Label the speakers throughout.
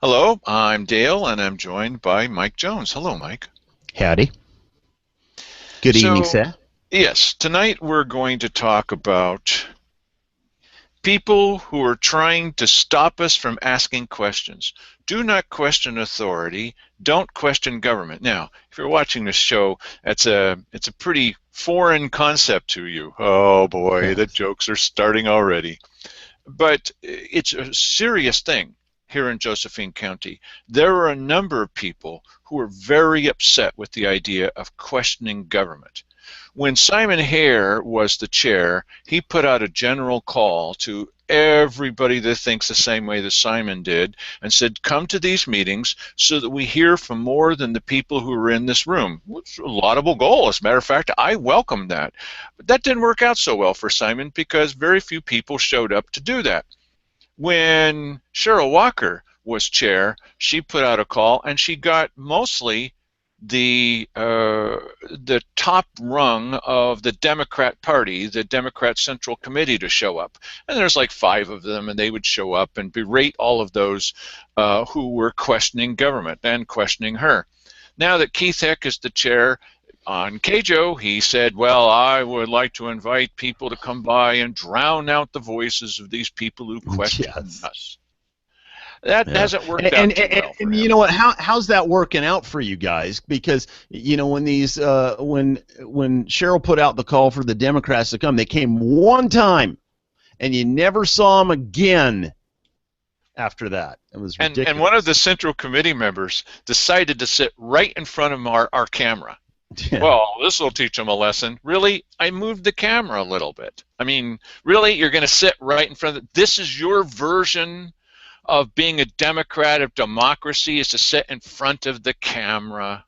Speaker 1: Hello, I'm Dale, and I'm joined by Mike Jones. Hello, Mike.
Speaker 2: Howdy. Good evening,
Speaker 1: So,
Speaker 2: sir.
Speaker 1: yes, tonight we're going to talk about people who are trying to stop us from asking questions. Do not question authority. Don't question government. Now, if you're watching this show, it's a pretty foreign concept to you. Oh boy, the
Speaker 2: Yes.
Speaker 1: jokes are starting already. But it's a serious thing here in Josephine County. There are a number of people who are very upset with the idea of questioning government. When Simon Hare was the chair, he put out a general call to everybody that thinks the same way that Simon did and said, come to these meetings so that we hear from more than the people who are in this room. It's a laudable goal. As a matter of fact, I welcome that. But that didn't work out so well for Simon because very few people showed up to do that. When Cheryl Walker was chair, she put out a call and she got mostly the top rung of the Democrat Party, the Democrat Central Committee, to show up. And there's like five of them, and they would show up and berate all of those who were questioning government and questioning her. Now that Keith Heck is the chair, on KJO, he said, well, I would like to invite people to come by and drown out the voices of these people who question
Speaker 2: Yes.
Speaker 1: us. That
Speaker 2: Yeah.
Speaker 1: hasn't worked
Speaker 2: And,
Speaker 1: out
Speaker 2: and,
Speaker 1: too
Speaker 2: and,
Speaker 1: well for
Speaker 2: and you
Speaker 1: him.
Speaker 2: know what? How's that working out for you guys? Because when these when Cheryl put out the call for the Democrats to come, they came one time, and you never saw them again after that. It was
Speaker 1: And one of the
Speaker 2: ridiculous.
Speaker 1: Central Committee members decided to sit right in front of our camera.
Speaker 2: Yeah.
Speaker 1: Well, this will teach them a lesson. Really? I moved the camera a little bit. I mean, really? You're going to sit right in front of this is your version of being a Democrat of democracy is to sit in front of the camera.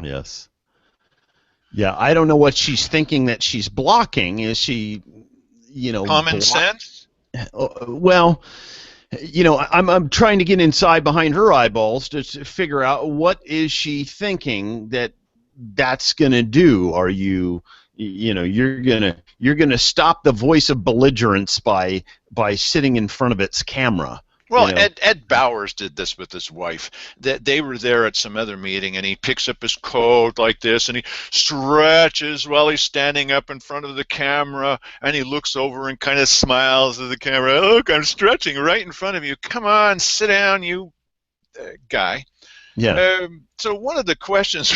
Speaker 2: Yes. Yeah. I don't know what she's thinking that she's blocking. Is she,
Speaker 1: Common
Speaker 2: block?
Speaker 1: sense?
Speaker 2: Well, I'm trying to get inside behind her eyeballs to figure out what is she thinking that's going to do. Are you you're going to stop the voice of belligerence by sitting in front of its camera, you
Speaker 1: Well,
Speaker 2: know.
Speaker 1: Ed Bowers did this with his wife. That they were there at some other meeting, and he picks up his coat like this, and he stretches while he's standing up in front of the camera, and he looks over and kind of smiles at the camera. Look, I'm stretching right in front of you. Come on, sit down, you guy.
Speaker 2: Yeah.
Speaker 1: So one of the questions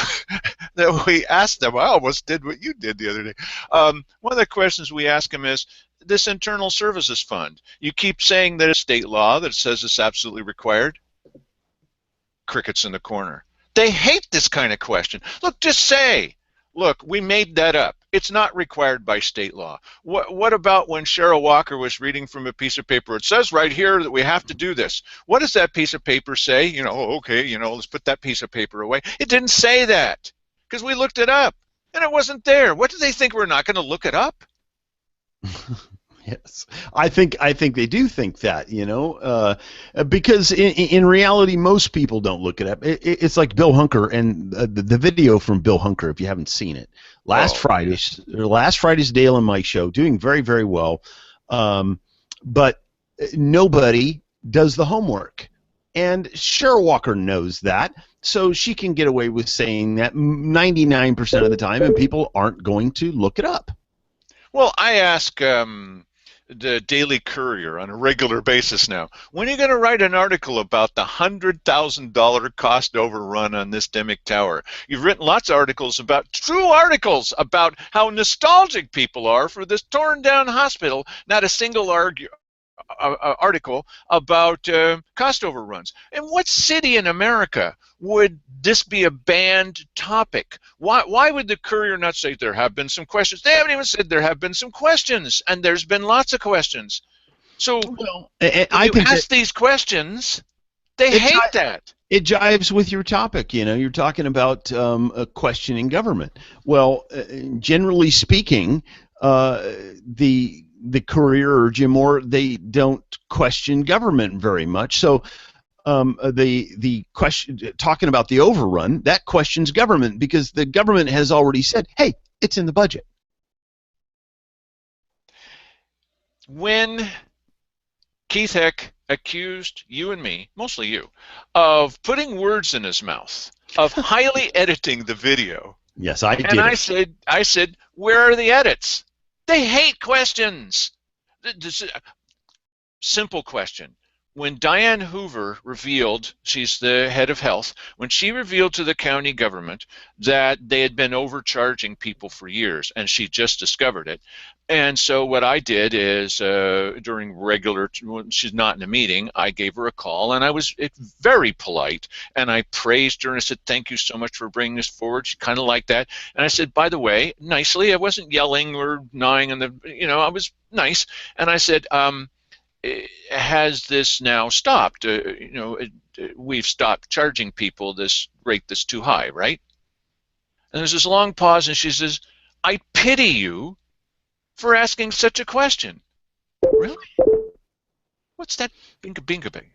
Speaker 1: that we asked them, I almost did what you did the other day. One of the questions we ask them is, this internal services fund, you keep saying that it's state law that says it's absolutely required. Crickets in the corner. They hate this kind of question. Look, just say, look, we made that up. It's not required by state law. What about when Cheryl Walker was reading from a piece of paper? It says right here that we have to do this. What does that piece of paper say? Okay, let's put that piece of paper away. It didn't say that because we looked it up and it wasn't there. What do they think? We're not going to look it up?
Speaker 2: Yes, I think they do think that, because in reality, most people don't look it up. It's like Bill Hunker and the video from Bill Hunker. If you haven't seen it, last
Speaker 1: Oh,
Speaker 2: Friday's
Speaker 1: yes.
Speaker 2: last Friday's Dale and Mike show, doing very very well, but nobody does the homework, and Cheryl Walker knows that, so she can get away with saying that 99% of the time, and people aren't going to look it up.
Speaker 1: Well, I ask the Daily Courier on a regular basis now, when are you going to write an article about the $100,000 cost overrun on this Dimmick Tower? You've written lots of articles about, true articles, about how nostalgic people are for this torn down hospital. Not a single article about cost overruns. In what city in America would this be a banned topic? Why would the Courier not say there have been some questions? They haven't even said there have been some questions, and there's been lots of questions. So
Speaker 2: Well,
Speaker 1: when
Speaker 2: I
Speaker 1: you
Speaker 2: think that
Speaker 1: ask these questions, they
Speaker 2: it
Speaker 1: hate that.
Speaker 2: it jives with your topic. You're talking about questioning government. Well, generally speaking, the Courier or Jim Moore, they don't question government very much. So the question talking about the overrun, that questions government because the government has already said, hey, it's in the budget.
Speaker 1: When Keith Heck accused you and me, mostly you, of putting words in his mouth, of highly editing the video.
Speaker 2: Yes, I
Speaker 1: And
Speaker 2: did it.
Speaker 1: I said, where are the edits? They hate questions. Simple question. When Diane Hoover revealed, she's the head of health, when she revealed to the county government that they had been overcharging people for years, and she just discovered it. And so what I did is during regular, when she's not in a meeting, I gave her a call, and I was very polite, and I praised her, and I said, thank you so much for bringing this forward. She kind of liked that. And I said, by the way, nicely, I wasn't yelling or gnawing on the, I was nice. And I said, has this now stopped? We've stopped charging people this rate that's too high, right? And there's this long pause, and she says, I pity you for asking such a question. Really? What's that binga thing?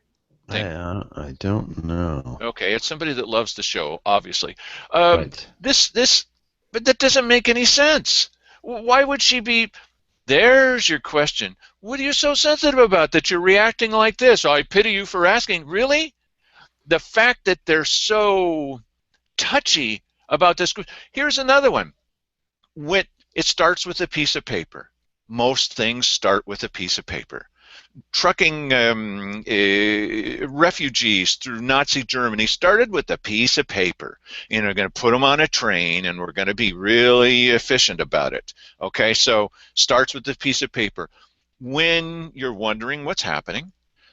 Speaker 2: I don't know.
Speaker 1: Okay, it's somebody that loves the show, obviously.
Speaker 2: Right.
Speaker 1: But that doesn't make any sense. Why would she be? There's your question. What are you so sensitive about that you're reacting like this? I pity you for asking. Really? The fact that they're so touchy about this. Here's another one. It starts with a piece of paper. Most things start with a piece of paper. Trucking refugees through Nazi Germany started with a piece of paper. Going to put them on a train, and we're going to be really efficient about it. Okay, so starts with a piece of paper. When you're wondering what's happening,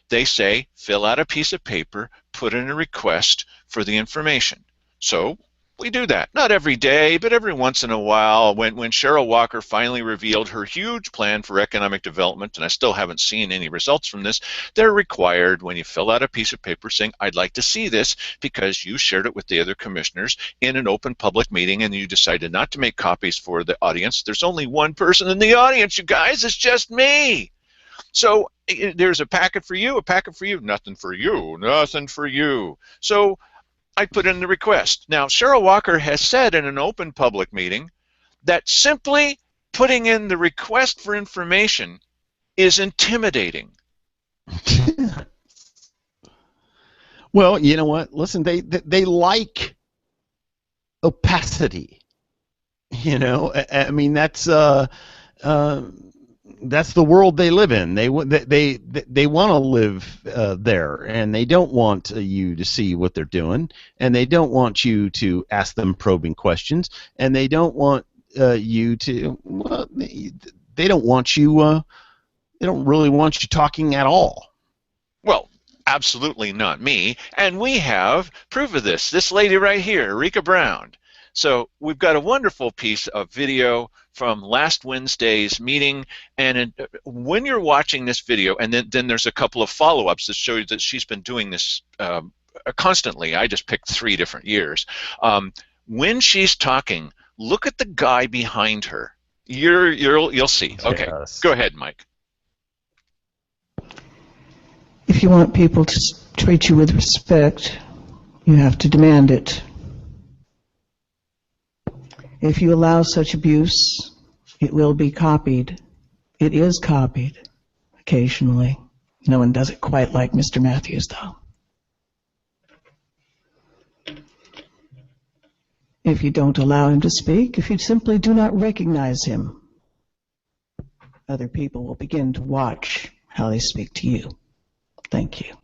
Speaker 1: they say fill out a piece of paper, put in a request for the information. So we do that. Not every day, but every once in a while. When Cheryl Walker finally revealed her huge plan for economic development, and I still haven't seen any results from this, they're required when you fill out a piece of paper saying, I'd like to see this because you shared it with the other commissioners in an open public meeting and you decided not to make copies for the audience. There's only one person in the audience, you guys. It's just me. So there's a packet for you, nothing for you, nothing for you. So I put in the request. Now, Cheryl Walker has said in an open public meeting that simply putting in the request for information is intimidating.
Speaker 2: Well, you know what? Listen, they like opacity. I mean that's the world they live in. They want to live there, and they don't want you to see what they're doing, and they don't want you to ask them probing questions, and they don't want you to. Well, they don't want you. They don't really want you talking at all.
Speaker 1: Well, absolutely not me, and we have proof of this. This lady right here, Rika Brown. So we've got a wonderful piece of video from last Wednesday's meeting, and when you're watching this video, and then there's a couple of follow-ups that show you that she's been doing this constantly. I just picked 3 different years. When she's talking, look at the guy behind her. You'll see. Okay, yes. Go ahead, Mike.
Speaker 3: If you want people to treat you with respect, you have to demand it. If you allow such abuse, it will be copied. It is copied occasionally. No one does it quite like Mr. Matthews, though. If you don't allow him to speak, if you simply do not recognize him, other people will begin to watch how they speak to you. Thank you.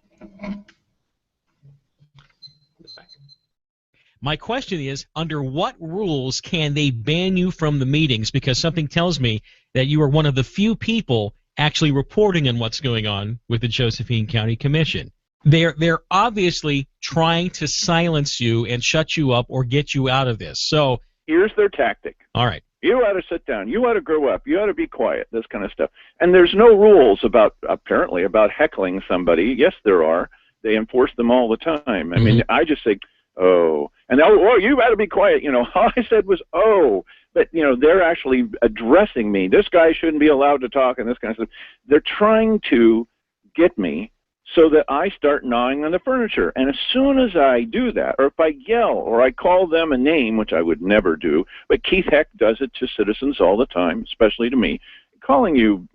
Speaker 4: My question is, under what rules can they ban you from the meetings? Because something tells me that you are one of the few people actually reporting on what's going on with the Josephine County Commission. They're obviously trying to silence you and shut you up or get you out of this. So
Speaker 5: here's their tactic.
Speaker 4: All right.
Speaker 5: You ought to sit down. You ought to grow up. You ought to be quiet, this kind of stuff. And there's no rules apparently about heckling somebody. Yes, there are. They enforce them all the time. I mean, I just say, oh. And you ought to be quiet. All I said was, oh. But, they're actually addressing me. This guy shouldn't be allowed to talk and this kind of stuff. They're trying to get me so that I start gnawing on the furniture. And as soon as I do that, or if I yell, or I call them a name, which I would never do, but Keith Heck does it to citizens all the time, especially to me, calling you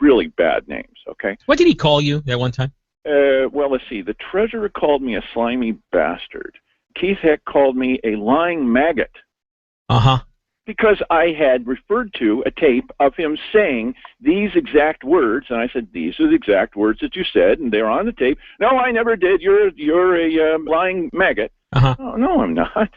Speaker 5: really bad names, okay?
Speaker 4: What did he call you that one time?
Speaker 5: Well, let's see. The treasurer called me a slimy bastard. Keith Heck called me a lying maggot.
Speaker 4: Uh-huh.
Speaker 5: Because I had referred to a tape of him saying these exact words, and I said, these are the exact words that you said, and they're on the tape. No, I never did. You're a lying maggot.
Speaker 4: Uh-huh.
Speaker 5: Oh, no, I'm not.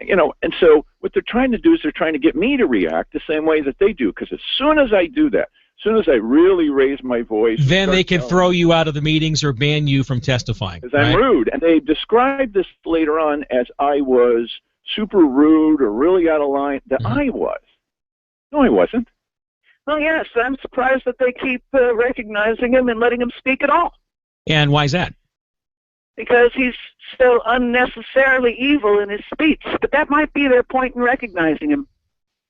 Speaker 5: You know, and so what they're trying to do is they're trying to get me to react the same way that they do, because as soon as I do that, as soon as I really raise my voice...
Speaker 4: Then they can throw you out of the meetings or ban you from testifying.
Speaker 5: Because I'm rude. And they described this later on as I was super rude or really out of line. That I was. No, I wasn't.
Speaker 6: Well, yes, I'm surprised that they keep recognizing him and letting him speak at all.
Speaker 4: And why is that?
Speaker 6: Because he's so unnecessarily evil in his speech. But that might be their point in recognizing him.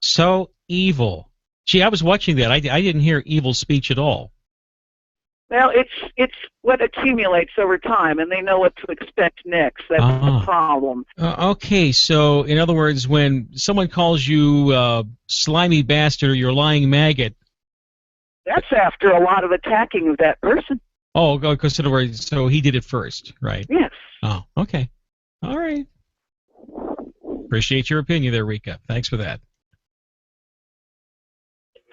Speaker 4: So evil. Gee, I was watching that. I didn't hear evil speech at all.
Speaker 6: Well, it's what accumulates over time, and they know what to expect next. That's the problem.
Speaker 4: Okay, so in other words, when someone calls you slimy bastard or you're lying maggot...
Speaker 6: That's after a lot of attacking of that person.
Speaker 4: Oh, because in other words, so he did it first, right?
Speaker 6: Yes.
Speaker 4: Oh, okay. All right. Appreciate your opinion there, Rika. Thanks for that.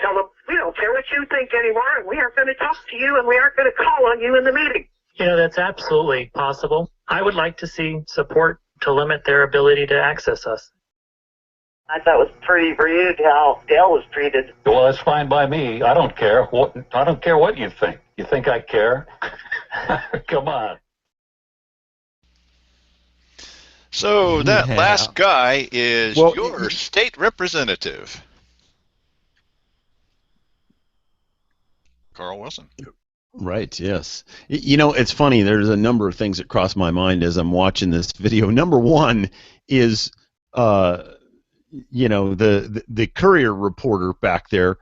Speaker 6: Tell them, we don't care what you think anymore, and we aren't going to talk to you, and we aren't going to call on you in the meeting.
Speaker 7: You know, that's absolutely possible. I would like to see support to limit their ability to access us.
Speaker 6: I thought it was pretty rude how Dale was treated.
Speaker 8: Well, that's fine by me. I don't care. I don't care what you think. You think I care? Come on.
Speaker 1: So that last guy is your state representative. Carl Wilson.
Speaker 2: Right, yes. You know, it's funny. There's a number of things that cross my mind as I'm watching this video. Number one is, you know, the Courier reporter back there.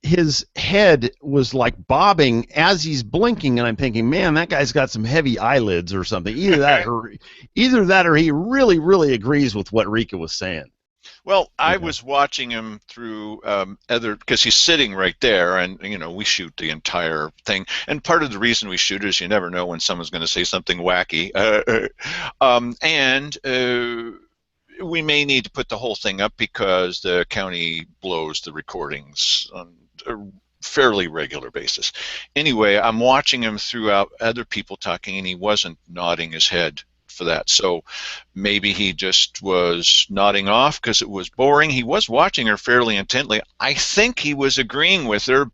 Speaker 2: His head was like bobbing as he's blinking, and I'm thinking, man, that guy's got some heavy eyelids or something. Either that, or he really, really agrees with what Rika was saying.
Speaker 1: Well, I was watching him through because he's sitting right there, and you know we shoot the entire thing. And part of the reason we shoot is you never know when someone's going to say something wacky, and we may need to put the whole thing up because the county blows the recordings on a fairly regular basis. Anyway, I'm watching him throughout other people talking, and he wasn't nodding his head for that. So maybe he just was nodding off because it was boring. He was watching her fairly intently. I think he was agreeing with her,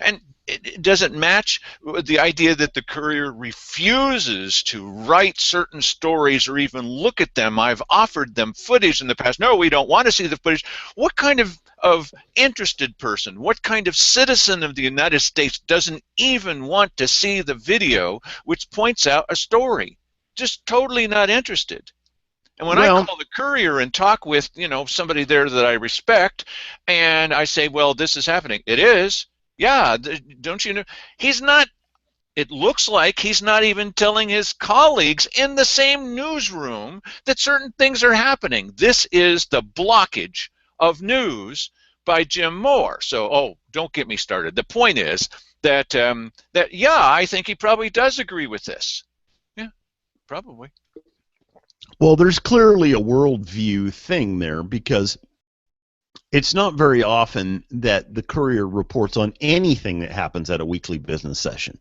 Speaker 1: and it doesn't match the idea that the Courier refuses to write certain stories or even look at them. I've offered them footage in the past. No, we don't want to see the footage. What kind of interested person, what kind of citizen of the United States doesn't even want to see the video which points out a story? Just totally not interested. And when I call the Courier and talk with, you know, somebody there that I respect, and I say, well, this is happening. It is. Yeah, don't you know? He's not, it looks like he's not even telling his colleagues in the same newsroom that certain things are happening. This is the blockage of news by Jim Moore. So, don't get me started. The point is that, yeah, I think he probably does agree with this. Yeah, probably.
Speaker 2: Well, there's clearly a worldview thing there because it's not very often that the Courier reports on anything that happens at a weekly business session.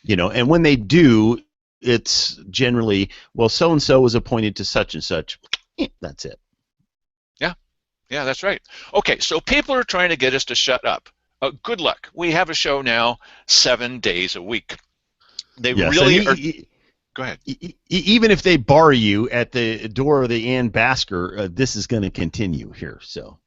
Speaker 2: You know, and when they do, it's generally, well, so-and-so was appointed to such and such. That's it.
Speaker 1: Yeah, that's right. Okay, so people are trying to get us to shut up. Good luck. We have a show now 7 days a week. They really are... Go ahead.
Speaker 2: Even if they bar you at the door of the Ann Basker, this is going to continue here. So.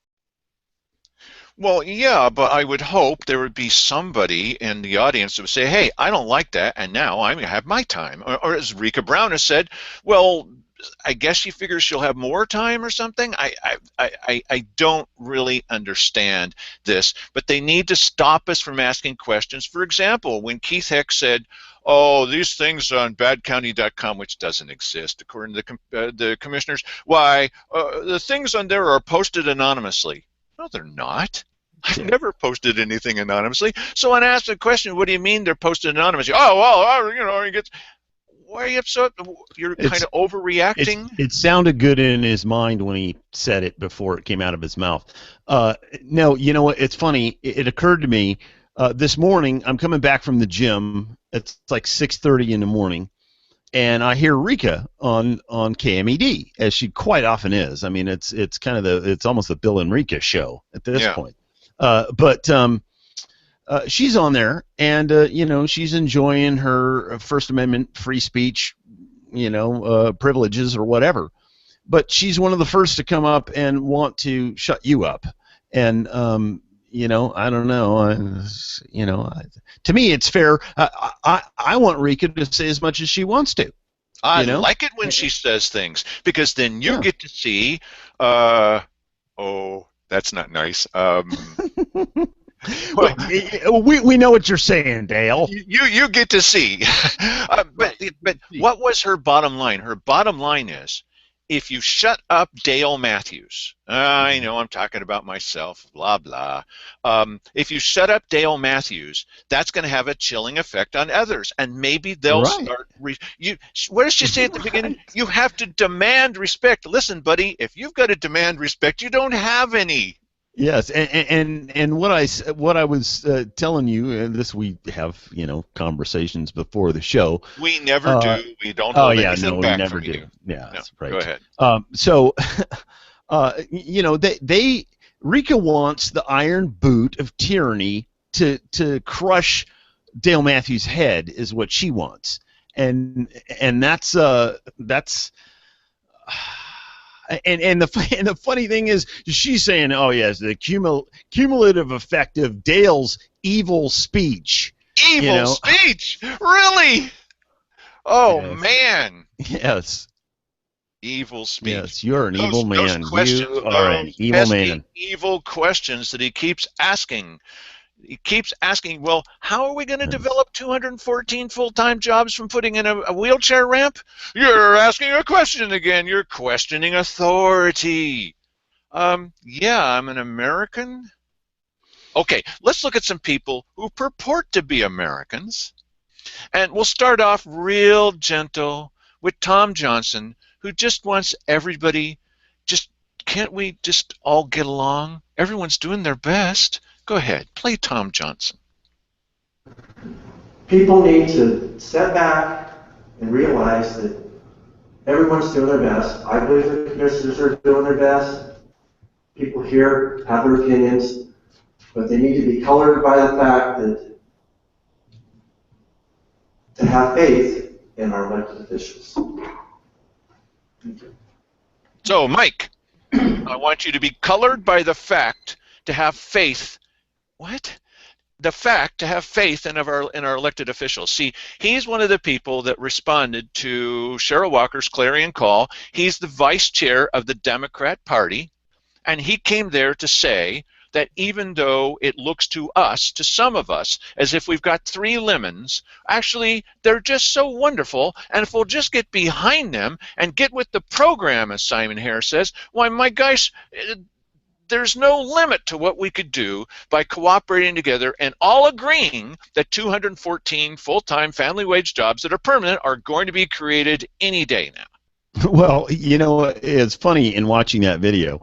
Speaker 1: Well, yeah, but I would hope there would be somebody in the audience who would say, hey, I don't like that, and now I'm going to have my time. Or as Rika Brown has said, well, I guess she figures she'll have more time or something. I don't really understand this, but they need to stop us from asking questions. For example, when Keith Heck said, oh, these things on BadCounty.com, which doesn't exist, according to the commissioners, why, the things on there are posted anonymously. No, they're not. I've never posted anything anonymously. So when I asked the question, what do you mean they're posted anonymously? Oh, well, you know, why are you upset? You're kind of overreacting?
Speaker 2: It sounded good in his mind when he said it before it came out of his mouth. No, you know what? It's funny. It occurred to me this morning, I'm coming back from the gym. It's like 6:30 in the morning. And I hear Rika on KMED, as she quite often is. I mean, it's kind of it's almost the Bill and Rika show at this point. But she's on there, and you know, she's enjoying her First Amendment free speech, you know, privileges or whatever. But she's one of the first to come up and want to shut you up. And you know, I don't know. You know, to me, it's fair. I want Rika to say as much as she wants to.
Speaker 1: I like it when she says things, because then you get to see. Oh, that's not nice.
Speaker 2: Well, we know what you're saying, Dale.
Speaker 1: You get to see. But what was her bottom line? Her bottom line is, if you shut up Dale Matthews, I know I'm talking about myself, blah, blah. If you shut up Dale Matthews, that's going to have a chilling effect on others, and maybe they'll start. What does she say at the beginning? You have to demand respect. Listen, buddy, if you've got to demand respect, you don't have any.
Speaker 2: Yes, and what I was telling you, and this we have, you know, conversations before the show.
Speaker 1: We never do. We don't hold anything back
Speaker 2: we never
Speaker 1: from
Speaker 2: do.
Speaker 1: you.
Speaker 2: Yeah,
Speaker 1: no,
Speaker 2: that's right.
Speaker 1: Go ahead.
Speaker 2: So, you know, Rika wants the iron boot of tyranny to crush Dale Matthews' head, is what she wants, and that's. And the funny thing is, she's saying, "Oh yes, the cumulative effect of Dale's evil speech."
Speaker 1: Evil speech, really? Oh man.
Speaker 2: Yes.
Speaker 1: Evil speech.
Speaker 2: Yes, you're an evil man. You are an evil man.
Speaker 1: Evil questions that he keeps asking. He keeps asking, well, how are we going to develop 214 full-time jobs from putting in a wheelchair ramp? You're asking a question again. You're questioning authority. Yeah, I'm an American. Okay, let's look at some people who purport to be Americans. And we'll start off real gentle with Tom Johnson, who just wants everybody, can't we just all get along? Everyone's doing their best. Go ahead, play Tom Johnson.
Speaker 9: People need to step back and realize that everyone's doing their best. I believe the commissioners are doing their best. People here have their opinions, but they need to be colored by the fact that to have faith in our elected officials.
Speaker 1: So, Mike, I want you to be colored by the fact to have faith. What? The fact to have faith in our elected officials. See, he's one of the people that responded to Cheryl Walker's clarion call. He's the vice chair of the Democrat Party, and he came there to say that even though it looks to us, to some of us, as if we've got three lemons, actually they're just so wonderful, and if we'll just get behind them and get with the program, as Simon Hare says, why, my guys, there's no limit to what we could do by cooperating together and all agreeing that 214 full-time family wage jobs that are permanent are going to be created any day now.
Speaker 2: Well, you know, it's funny in watching that video.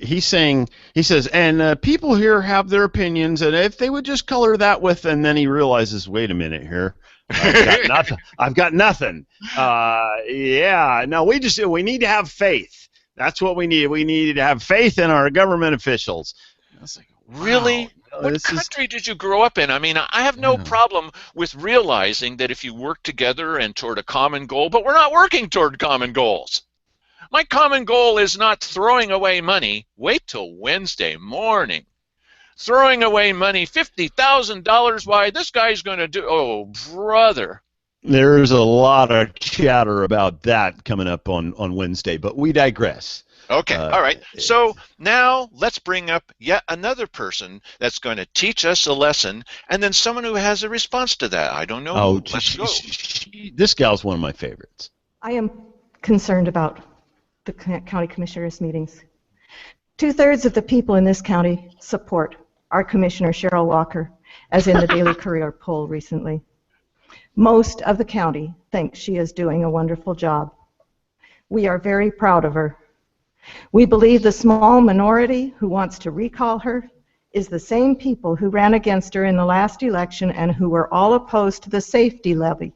Speaker 2: He says, and people here have their opinions, and if they would just color that with, and then he realizes, wait a minute here. I've got nothing. Yeah, no, we need to have faith. That's what we need. We need to have faith in our government officials. I was like, wow,
Speaker 1: really? What country did you grow up in? I mean, I have no problem with realizing that if you work together and toward a common goal, but we're not working toward common goals. My common goal is not throwing away money. Wait till Wednesday morning. Throwing away money, $50,000. Why, this guy's going to do, oh, brother.
Speaker 2: There's a lot of chatter about that coming up on Wednesday, but we digress.
Speaker 1: Okay, all right. So now let's bring up yet another person that's going to teach us a lesson, and then someone who has a response to that. I don't know.
Speaker 2: Oh,
Speaker 1: let's go.
Speaker 2: This gal's one of my favorites.
Speaker 10: I am concerned about the county commissioners' meetings. 2/3 of the people in this county support our Commissioner Cheryl Walker, as in the Daily Courier poll recently. Most of the county thinks she is doing a wonderful job. We are very proud of her. We believe the small minority who wants to recall her is the same people who ran against her in the last election and who were all opposed to the safety levy.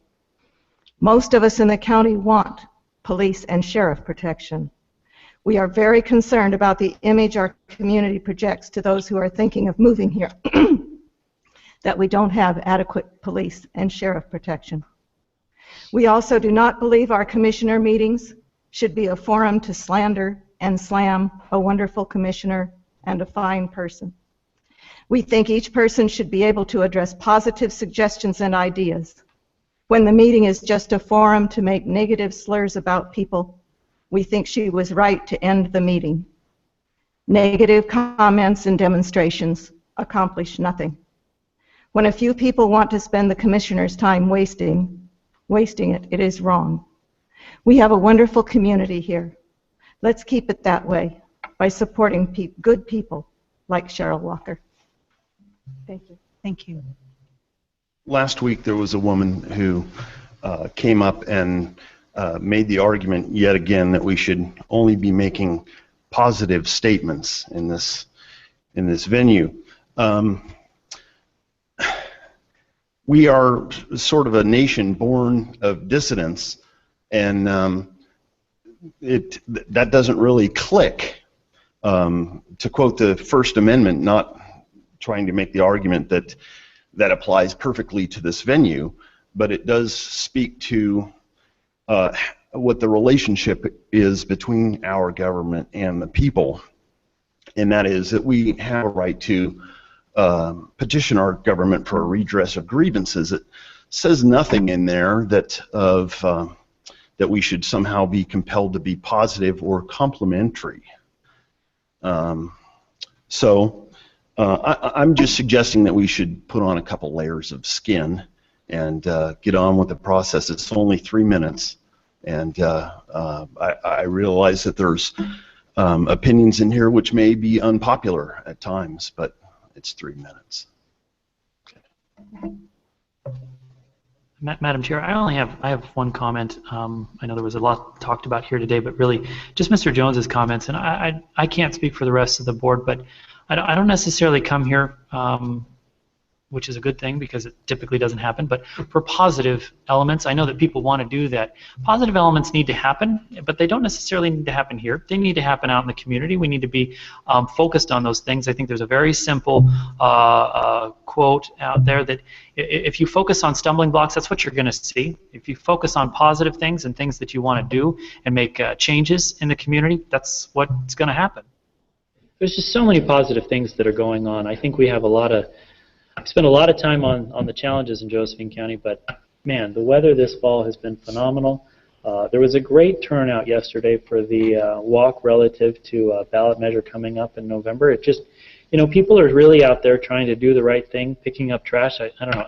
Speaker 10: Most of us in the county want police and sheriff protection. We are very concerned about the image our community projects to those who are thinking of moving here, that we don't have adequate police and sheriff protection. We also do not believe our commissioner meetings should be a forum to slander and slam a wonderful commissioner and a fine person. We think each person should be able to address positive suggestions and ideas. When the meeting is just a forum to make negative slurs about people, we think she was right to end the meeting. Negative comments and demonstrations accomplish nothing. When a few people want to spend the commissioner's time wasting it, it is wrong. We have a wonderful community here. Let's keep it that way by supporting good people like Cheryl Walker. Thank you.
Speaker 11: Thank you.
Speaker 2: Last week there was a woman who came up and made the argument yet again that we should only be making positive statements in this venue. We are sort of a nation born of dissidents, and that doesn't really click. To quote the First Amendment, not trying to make the argument that applies perfectly to this venue, but it does speak to what the relationship is between our government and the people, and that is that we have a right to petition our government for a redress of grievances. It says nothing in there that we should somehow be compelled to be positive or complimentary. So I'm just suggesting that we should put on a couple layers of skin and get on with the process. It's only 3 minutes, and I realize that there's opinions in here which may be unpopular at times, but it's 3 minutes. Okay.
Speaker 12: Madam Chair, I have one comment. I know there was a lot talked about here today, but really just Mr. Jones's comments, and I can't speak for the rest of the board, but I don't necessarily come here, which is a good thing because it typically doesn't happen, but for positive elements. I know that people want to do that. Positive elements need to happen, but they don't necessarily need to happen here. They need to happen out in the community. We need to be focused on those things. I think there's a very simple quote out there that if you focus on stumbling blocks, that's what you're going to see. If you focus on positive things and things that you want to do and make changes in the community, that's what's going to happen. There's just so many positive things that are going on. I think we have spent a lot of time on the challenges in Josephine County, but man, the weather this fall has been phenomenal. There was a great turnout yesterday for the walk relative to a ballot measure coming up in November. It just, people are really out there trying to do the right thing, picking up trash. I don't know.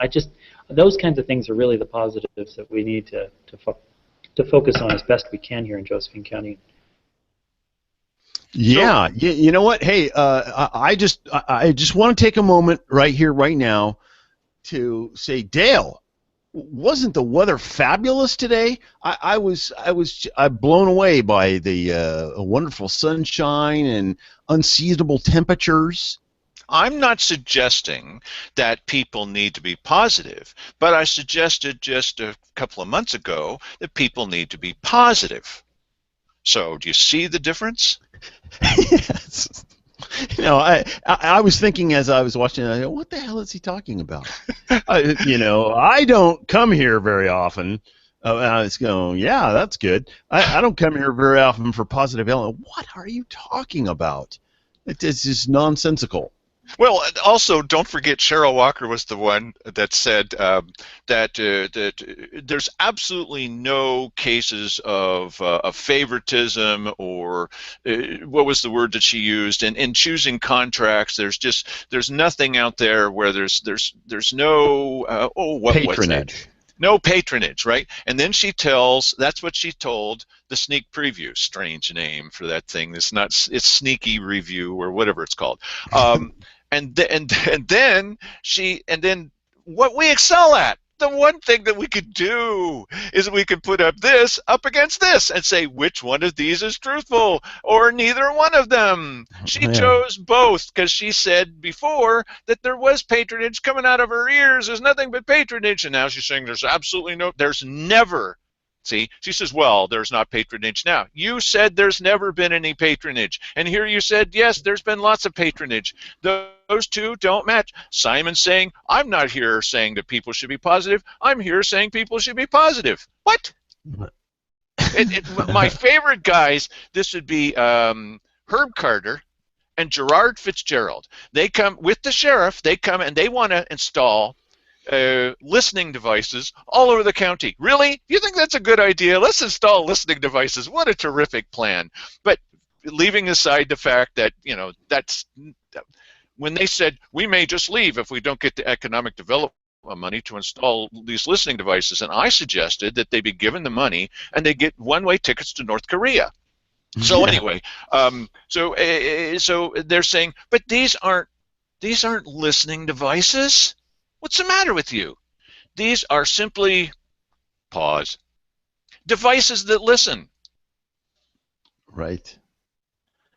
Speaker 12: Those kinds of things are really the positives that we need to focus on as best we can here in Josephine County.
Speaker 2: Yeah, you know what? Hey, I just want to take a moment right here, right now, to say, Dale, wasn't the weather fabulous today? I was blown away by the wonderful sunshine and unseasonable temperatures.
Speaker 1: I'm not suggesting that people need to be positive, but I suggested just a couple of months ago that people need to be positive. So, do you see the difference?
Speaker 2: Yes. I was thinking as I was watching it, what the hell is he talking about? I don't come here very often. I was going, yeah, that's good. I don't come here very often for positive element. What are you talking about? It's just nonsensical.
Speaker 1: Well, also, don't forget Cheryl Walker was the one that said that there's absolutely no cases of favoritism or what was the word that she used in choosing contracts. There's nothing out there where there's no what
Speaker 2: patronage.
Speaker 1: was that? No patronage, right? And then she tells, that's what she told the sneak preview, strange name for that thing. It's not, it's sneaky review or whatever it's called. And then what we excel at, the one thing that we could do is we could put up this up against this and say which one of these is truthful, or neither one of them. She chose both because she said before that there was patronage coming out of her ears. There's nothing but patronage. And now she's saying there's absolutely no, there's never. See, she says, well, there's not patronage now. You said there's never been any patronage. And here you said, yes, there's been lots of patronage. Those two don't match. Simon's saying, I'm not here saying that people should be positive. I'm here saying people should be positive. What? My favorite guys, this would be Herb Carter and Gerard Fitzgerald. They come with the sheriff. They come and they want to install listening devices all over the county. Really? You think that's a good idea? Let's install listening devices. What a terrific plan. But leaving aside the fact that, you know, that's when they said we may just leave if we don't get the economic development money to install these listening devices, and I suggested that they be given the money and they get one-way tickets to North Korea. So anyway, so they're saying, but these aren't listening devices. What's the matter with you? These are simply, pause, devices that listen.
Speaker 2: Right.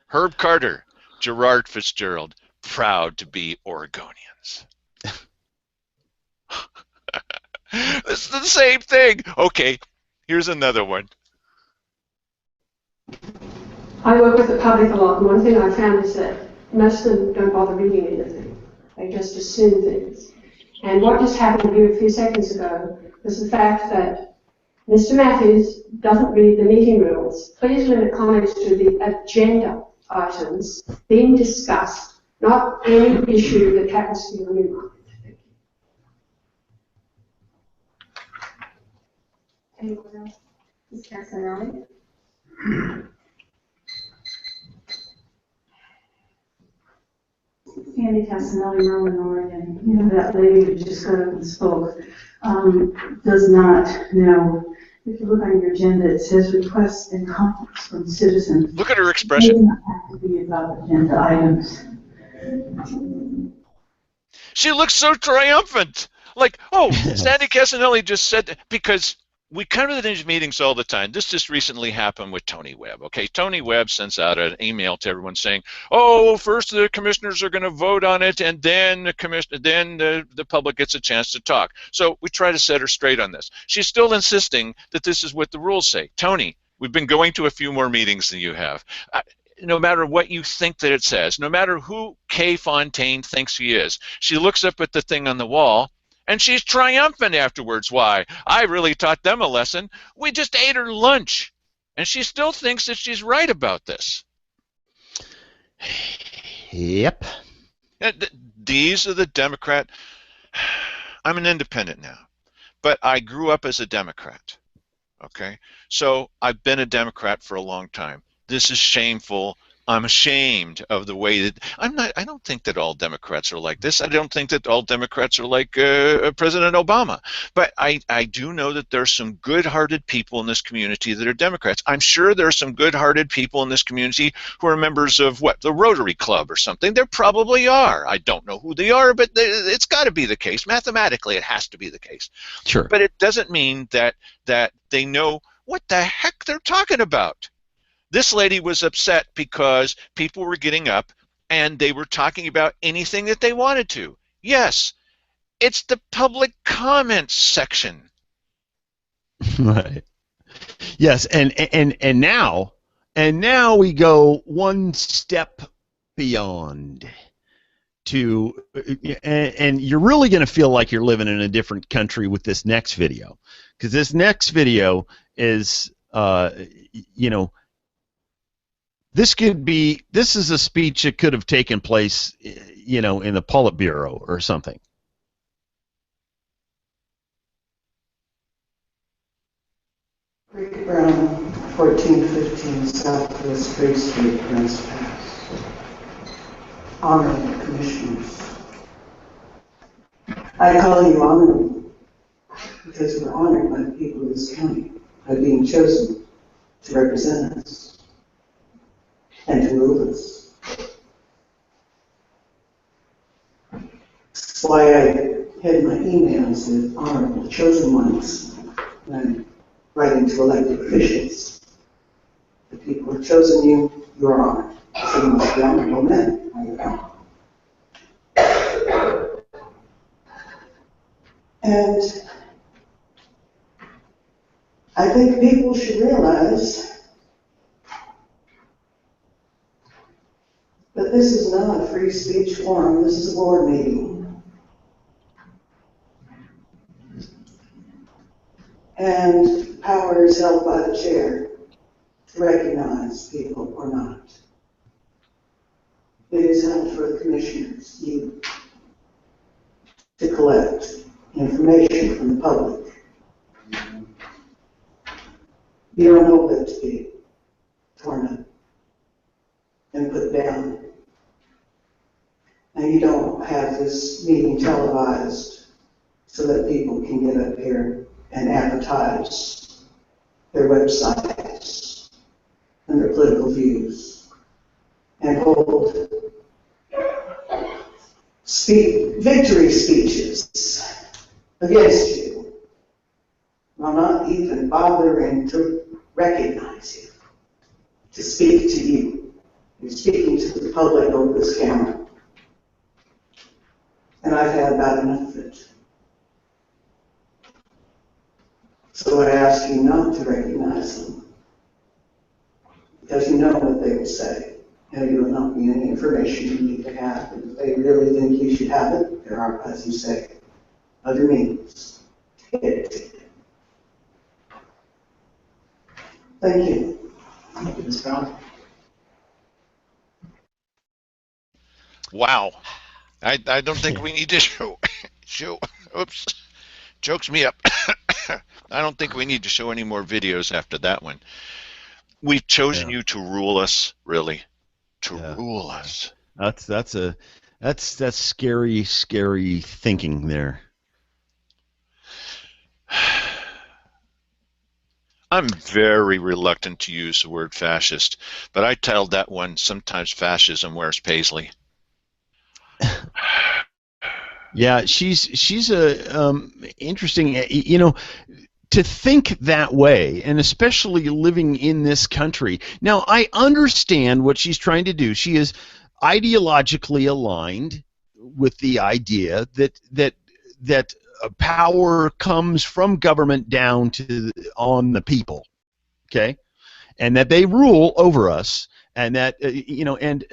Speaker 1: Herb Carter, Gerard Fitzgerald, proud to be Oregonians. It's the same thing. Okay, here's another one.
Speaker 11: I work with the public a lot, and one thing I found is that most of them don't bother reading anything. They just assume things. And what just happened here a few seconds ago was the fact that Mr. Matthews doesn't read the meeting rules. Please limit comments to the agenda items being discussed, not any issue that happens to be on your mind. Anyone else? Ms. Casanelli?
Speaker 13: Sandy Casanelli, Merlin, Oregon. You know, that lady who just got up and spoke does not know. If you look on your agenda, it says requests and comments from citizens.
Speaker 1: Look at her expression.
Speaker 13: It does not have to be about agenda items.
Speaker 1: She looks so triumphant. Like, oh, Sandy Casanelli just said that, because we come to these meetings all the time. This just recently happened with Tony Webb. Okay, Tony Webb sends out an email to everyone saying, "Oh, first the commissioners are going to vote on it, and then the public gets a chance to talk." So we try to set her straight on this. She's still insisting that this is what the rules say. Tony, we've been going to a few more meetings than you have. No matter what you think that it says, no matter who Kay Fontaine thinks he is, she looks up at the thing on the wall. And she's triumphant afterwards. Why? I really taught them a lesson. We just ate her lunch. And she still thinks that she's right about this.
Speaker 2: Yep.
Speaker 1: These are the Democrat. I'm an independent now. But I grew up as a Democrat. Okay? So I've been a Democrat for a long time. This is shameful. I'm ashamed of the way that I don't think that all Democrats are like this. I don't think that all Democrats are like President Obama. But I do know that there's some good-hearted people in this community that are Democrats. I'm sure there are some good-hearted people in this community who are members of what, the Rotary Club or something. There probably are. I don't know who they are, but it's got to be the case. Mathematically, it has to be the case.
Speaker 2: Sure.
Speaker 1: But it doesn't mean that they know what the heck they're talking about. This lady was upset because people were getting up and they were talking about anything that they wanted to. Yes, it's the public comments section.
Speaker 2: Right. Yes, and now we go one step beyond to, and you're really going to feel like you're living in a different country with this next video, because this next video is, you know, this is a speech that could have taken place, you know, in the Politburo or something.
Speaker 14: Creek Brown, 1415 Southwest Bay Street, Grants Pass. Honored Commissioners, I call you honorable. because we're honored by the people of this county by being chosen to represent us and to rule us. That's why I had my emails with honorable chosen ones when I'm writing to elected officials. The people who have chosen you, you are honored. So you must be honorable men. Are you not? And I think people should realize that this is not a free speech forum, this is a board meeting. And power is held by the chair to recognize people or not. It is held for the commissioners, you, to collect information from the public. You don't hold it to be torn up and put down. And you don't have this meeting televised so that people can get up here and advertise their websites and their political views and hold victory speeches against you while not even bothering to recognize you, to speak to you. You're speaking to the public over this camera. And I've had about enough of it. So I ask you not to recognize them, because you know what they will say, and it will not be any information you need to have. And if they really think you should have it, there are, as you say, other means to get it to you. Thank you.
Speaker 15: Thank you, Ms. Brown.
Speaker 1: Wow. I don't think we need to show oops, chokes me up. I don't think we need to show any more videos after that one. We've chosen you to rule us, really, to rule us.
Speaker 2: That's scary, scary thinking there.
Speaker 1: I'm very reluctant to use the word fascist, but I tell that one sometimes fascism wears paisley.
Speaker 2: Yeah, she's a interesting, you know, to think that way, and especially living in this country. Now, I understand what she's trying to do. She is ideologically aligned with the idea that power comes from government down to on the people, okay, and that they rule over us, and that you know, and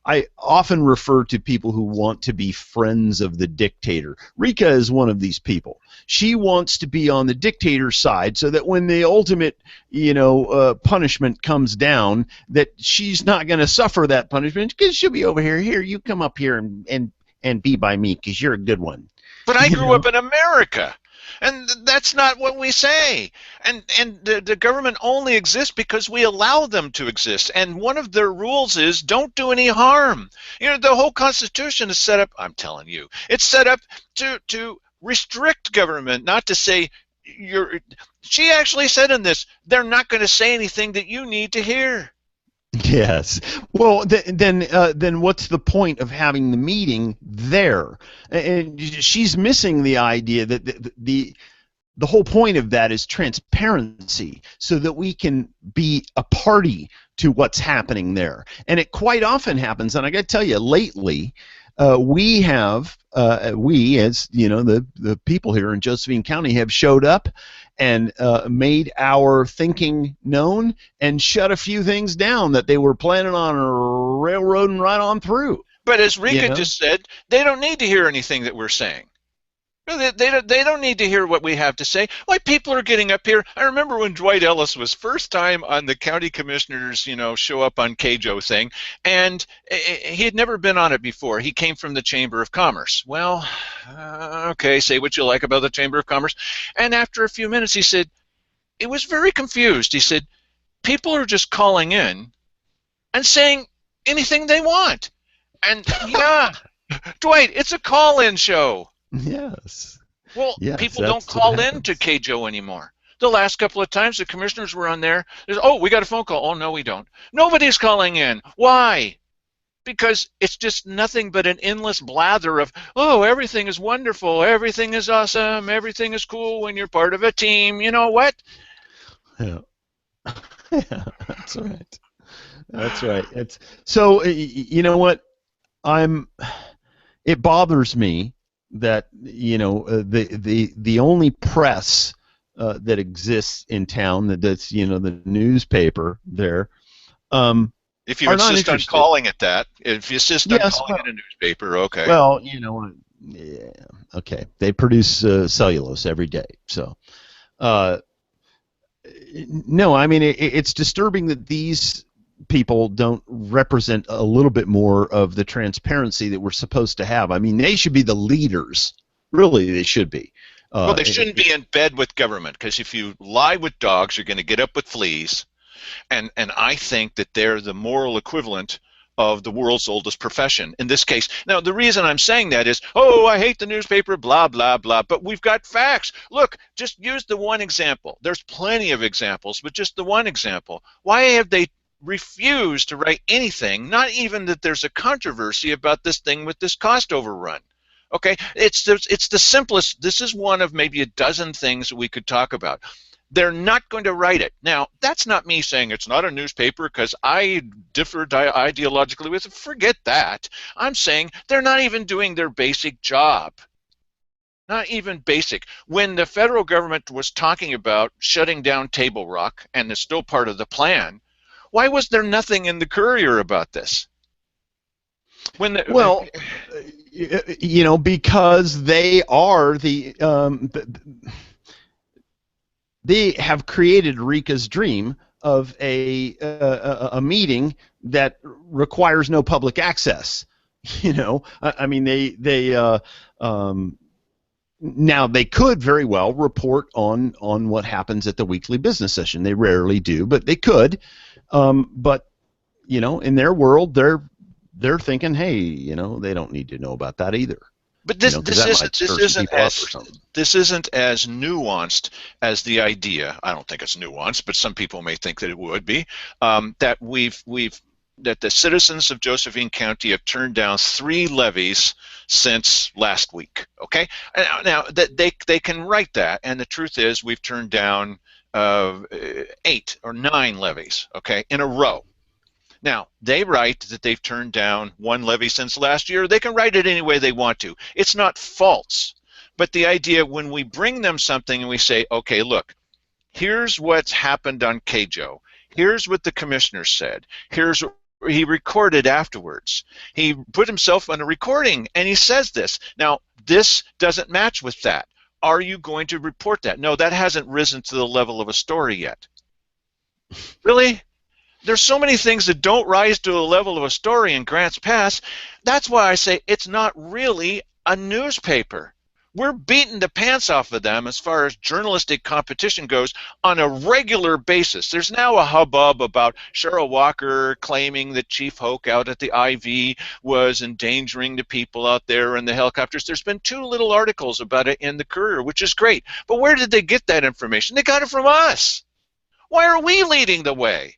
Speaker 2: I often refer to people who want to be friends of the dictator. Rika is one of these people. She wants to be on the dictator's side so that when the ultimate, you know, punishment comes down, that she's not going to suffer that punishment because she'll be over here. Here, you come up here and be by me because you're a good one.
Speaker 1: But I grew up in America. And that's not what we say. And the government only exists because we allow them to exist. And one of their rules is don't do any harm. You know, the whole Constitution is set up, I'm telling you, it's set up to restrict government, not to say she actually said in this, they're not going to say anything that you need to hear.
Speaker 2: Yes. Well, then what's the point of having the meeting there? And she's missing the idea that the whole point of that is transparency, so that we can be a party to what's happening there. And it quite often happens, and I got to tell you, lately, we as you know, the people here in Josephine County have showed up and made our thinking known and shut a few things down that they were planning on railroading right on through.
Speaker 1: But as Rika just said, they don't need to hear anything that we're saying. They don't need to hear what we have to say. Why people are getting up here. I remember when Dwight Ellis was first time on the county commissioners, you know, show up on KJO thing, and he had never been on it before. He came from the Chamber of Commerce. Well, okay, say what you like about the Chamber of Commerce. And after a few minutes, he said, it was very confused. He said, people are just calling in and saying anything they want. And yeah, Dwight, it's a call-in show.
Speaker 2: Yes.
Speaker 1: Well,
Speaker 2: Yes,
Speaker 1: people don't
Speaker 2: that's what
Speaker 1: call in
Speaker 2: happens.
Speaker 1: to KJO anymore. The last couple of times the commissioners were on there, oh, we got a phone call. Oh, no, we don't. Nobody's calling in. Why? Because it's just nothing but an endless blather of, oh, everything is wonderful, everything is awesome, everything is cool when you're part of a team. You know what?
Speaker 2: Yeah. Yeah, that's right. That's right. It's so you know what? It bothers me that the only press that exists in town, that's the newspaper there,
Speaker 1: If you
Speaker 2: are not
Speaker 1: insist on
Speaker 2: interested.
Speaker 1: calling it that, if you insist on
Speaker 2: Yes,
Speaker 1: calling it a newspaper, okay.
Speaker 2: well, yeah, okay. They produce cellulose every day, so. No, I mean it's disturbing that these people don't represent a little bit more of the transparency that we're supposed to have. I mean, they should be the leaders. Really, they should be.
Speaker 1: Well, they shouldn't be in bed with government, because if you lie with dogs, you're going to get up with fleas. And I think that they're the moral equivalent of the world's oldest profession in this case. Now, the reason I'm saying that is, oh, I hate the newspaper, blah, blah, blah, but we've got facts. Look, just use the one example. There's plenty of examples, but just the one example. Why have they refused to write anything, not even that there's a controversy about this thing with this cost overrun? Okay, it's the simplest. This is one of maybe a dozen things that we could talk about. They're not going to write it. Now, that's not me saying it's not a newspaper because I differ ideologically with it. Forget that. I'm saying they're not even doing their basic job. Not even basic. When the federal government was talking about shutting down Table Rock, and it's still part of the plan, why was there nothing in the Courier about this?
Speaker 2: Well, because they are they have created Rika's dream of a meeting that requires no public access. I mean, now they could very well report on what happens at the weekly business session. They rarely do, but they could. But in their world, they're thinking, hey, they don't need to know about that either.
Speaker 1: But this isn't as nuanced as the idea. I don't think it's nuanced, but some people may think that it would be. That the citizens of Josephine County have turned down 3 levies since last week. Okay, now that they can write that, and the truth is we've turned down 8 or 9 levies. Okay, in a row. Now, they write that they've turned down 1 levy since last year. They can write it any way they want to. It's not false. But the idea, when we bring them something and we say, okay, look, here's what's happened on KJO. Here's what the commissioner said. Here's what he recorded afterwards. He put himself on a recording, and he says this. Now, this doesn't match with that. Are you going to report that? No, that hasn't risen to the level of a story yet. Really? There's so many things that don't rise to the level of a story in Grants Pass. That's why I say it's not really a newspaper. We're beating the pants off of them as far as journalistic competition goes on a regular basis. There's now a hubbub about Cheryl Walker claiming that Chief Hoke out at the IV was endangering the people out there in the helicopters. There's been 2 little articles about it in the Courier, which is great. But where did they get that information? They got it from us. Why are we leading the way?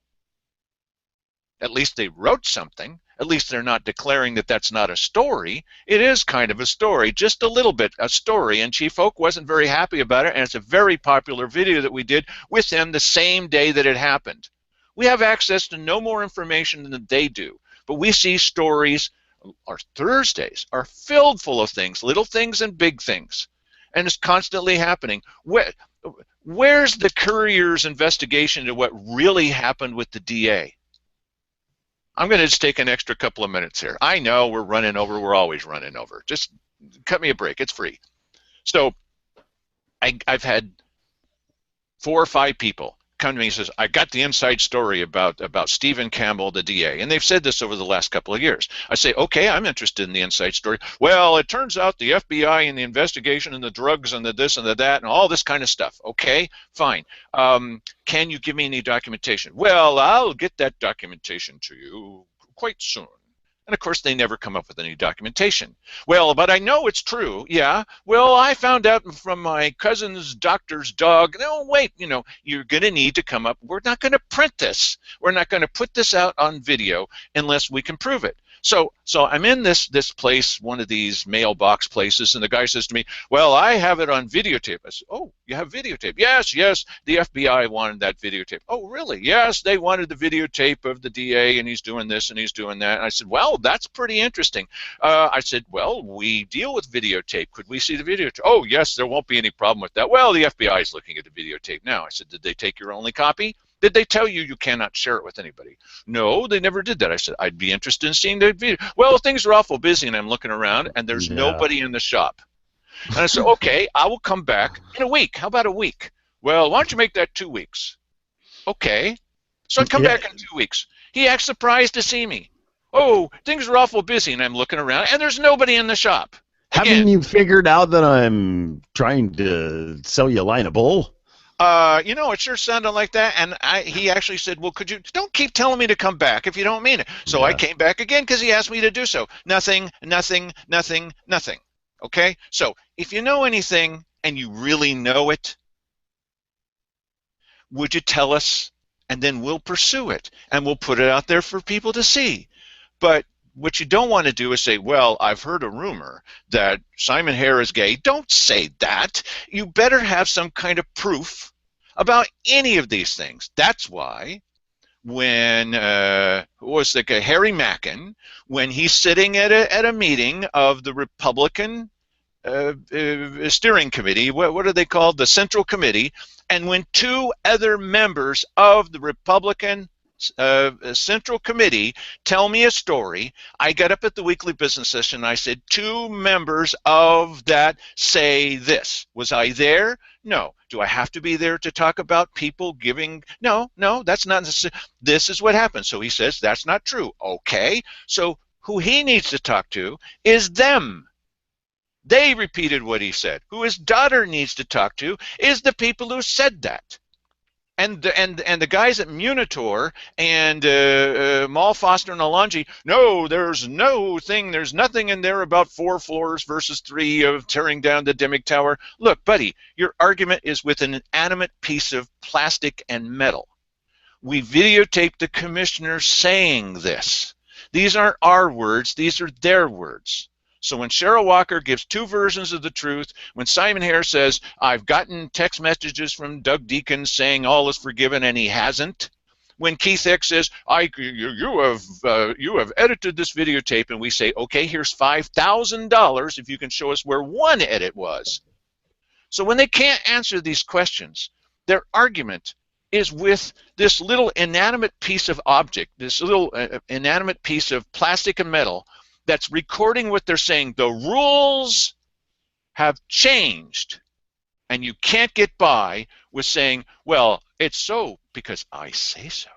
Speaker 1: At least they wrote something. At least they're not declaring that that's not a story. It is kind of a story, just a little bit a story, and Chief Oak wasn't very happy about it, and it's a very popular video that we did with him the same day that it happened. We have access to no more information than they do, but we see stories. Our Thursdays are filled full of things, little things and big things, and it's constantly happening. Where's the Courier's investigation into what really happened with the DA? I'm going to just take an extra couple of minutes here. I know we're running over. We're always running over. Just cut me a break. It's free. So I've had 4 or 5 people come to me and says, I got the inside story about Stephen Campbell, the DA. And they've said this over the last couple of years. I say, okay, I'm interested in the inside story. Well, it turns out the FBI and the investigation and the drugs and the this and the that and all this kind of stuff. Okay, fine. Can you give me any documentation? Well, I'll get that documentation to you quite soon. And of course, they never come up with any documentation. Well, but I know it's true. Yeah. Well, I found out from my cousin's doctor's dog. No, wait, you know, you're going to need to come up. We're not going to print this. We're not going to put this out on video unless we can prove it. So I'm in this place, one of these mailbox places, and the guy says to me, well, I have it on videotape. I said, oh, you have videotape? Yes, the FBI wanted that videotape. Oh, really? Yes, they wanted the videotape of the DA, and he's doing this and he's doing that. And I said, well, that's pretty interesting. I said, well, we deal with videotape. Could we see the videotape? Oh, yes, there won't be any problem with that. Well, the FBI is looking at the videotape now. I said, did they take your only copy? Did they tell you you cannot share it with anybody? No, they never did that. I said, I'd be interested in seeing the video. Well, things are awful busy, and I'm looking around, and there's nobody in the shop. And I said, okay, I will come back in a week. How about a week? Well, why don't you make that 2 weeks? Okay. So I come back in 2 weeks. He acts surprised to see me. Oh, things are awful busy, and I'm looking around, and there's nobody in the shop. Again,
Speaker 2: haven't you figured out that I'm trying to sell you a line of bull?
Speaker 1: You know, it sure sounded like that, and he actually said, well, could you, don't keep telling me to come back if you don't mean it. So I came back again because he asked me to do so. Nothing, nothing, nothing, nothing. Okay? So if you know anything and you really know it, would you tell us, and then we'll pursue it, and we'll put it out there for people to see. But what you don't want to do is say, well, I've heard a rumor that Simon Hare is gay. Don't say that. You better have some kind of proof about any of these things. That's why when who was the guy, Harry Mackin, when he's sitting at a meeting of the Republican steering committee, what are they called? The Central Committee, and when two other members of the Republican Central Committee tell me a story, I got up at the weekly business session and I said, 2 members of that say this. Was I there? No. Do I have to be there to talk about people giving? No, that's not necessary. This is what happened. So he says that's not true. Okay. So who he needs to talk to is them. They repeated what he said. Who his daughter needs to talk to is the people who said that. And the guys at Munitor and Maul, Foster, and Alongi, no, there's nothing in there about 4 floors versus 3 of tearing down the Dimmick Tower. Look, buddy, your argument is with an inanimate piece of plastic and metal. We videotaped the commissioner saying this. These aren't our words, these are their words. So when Cheryl Walker gives 2 versions of the truth, when Simon Hare says, I've gotten text messages from Doug Deacon saying all is forgiven, and he hasn't, when Keith Hicks says, you have edited this videotape, and we say, okay, here's $5,000 if you can show us where one edit was. So when they can't answer these questions, their argument is with this little inanimate piece of object, this little inanimate piece of plastic and metal that's recording what they're saying. The rules have changed, and you can't get by with saying, well, it's so because I say so.